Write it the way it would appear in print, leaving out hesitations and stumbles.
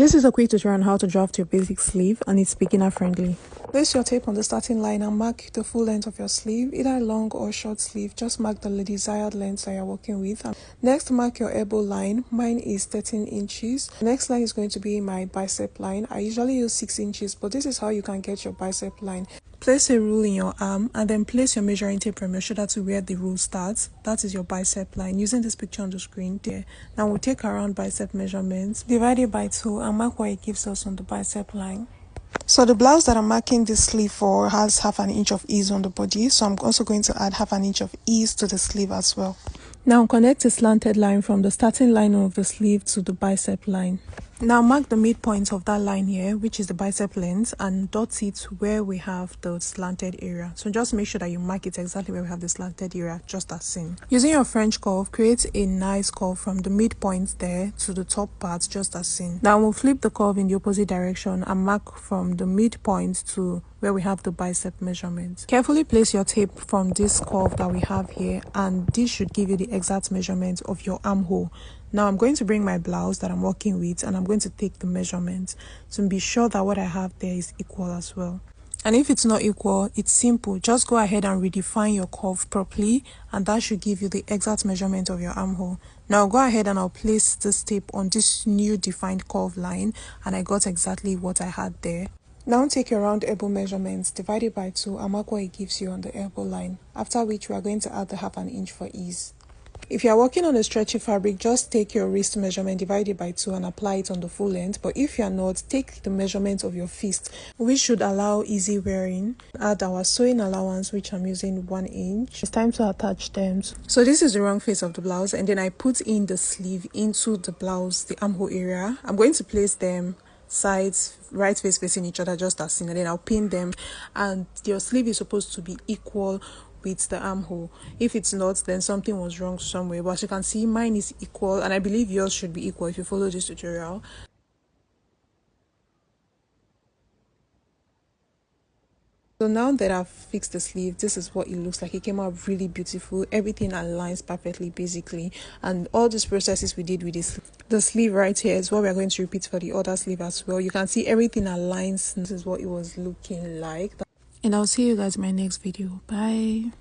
This is a quick tutorial on how to draft your basic sleeve, and it's beginner friendly. Place your tape on the starting line and mark the full length of your sleeve, either long or short sleeve. Just mark the desired length that you're working with. Next, mark your elbow line. Mine is 13 inches. The next line is going to be my bicep line. I usually use 6 inches, but this is how you can get your bicep line. Place a rule in your arm and then place your measuring tape from your shoulder to where the rule starts. That is your bicep line, using this picture on the screen there. Now we'll take around bicep measurements, divide it by 2 and mark what it gives us on the bicep line. So the blouse that I'm marking this sleeve for has half an inch of ease on the body, so I'm also going to add half an inch of ease to the sleeve as well. Now connect a slanted line from the starting line of the sleeve to the bicep line. Now mark the midpoint of that line here, which is the bicep length, and dot it where we have the slanted area. So just make sure that you mark it exactly where we have the slanted area, just as seen. Using your French curve, create a nice curve from the midpoint there to the top part, just as seen. Now we'll flip the curve in the opposite direction and mark from the midpoint to where we have the bicep measurement. Carefully place your tape from this curve that we have here, and this should give you the exact measurement of your armhole. Now I'm going to bring my blouse that I'm working with and I'm going to take the measurements to be sure that what I have there is equal as well. And if it's not equal, it's simple. Just go ahead and redefine your curve properly, and that should give you the exact measurement of your armhole. Now go ahead and I'll place this tape on this new defined curve line, and I got exactly what I had there. Now take your round elbow measurements, divide it by 2 and mark what it gives you on the elbow line, after which we are going to add the half an inch for ease. If you are working on a stretchy fabric, just take your wrist measurement, divide it by 2 and apply it on the full length. But if you are not, take the measurement of your fist, which should allow easy wearing. Add our sewing allowance, which I'm using 1 inch. It's time to attach them. So this is the wrong face of the blouse, and then I put in the sleeve into the blouse, the armhole area. I'm going to place them sides, right face facing each other, just as seen, and then I'll pin them, and your sleeve is supposed to be equal with the armhole. If it's not, then something was wrong somewhere. But as you can see, mine is equal, and I believe yours should be equal if you follow this tutorial. So now that I've fixed the sleeve, this is what it looks like. It came out really beautiful. Everything aligns perfectly basically, and all these processes we did with the sleeve right here is what we're going to repeat for the other sleeve as well. You can see everything aligns. This is what it was looking like, and I'll see you guys in my next video. Bye.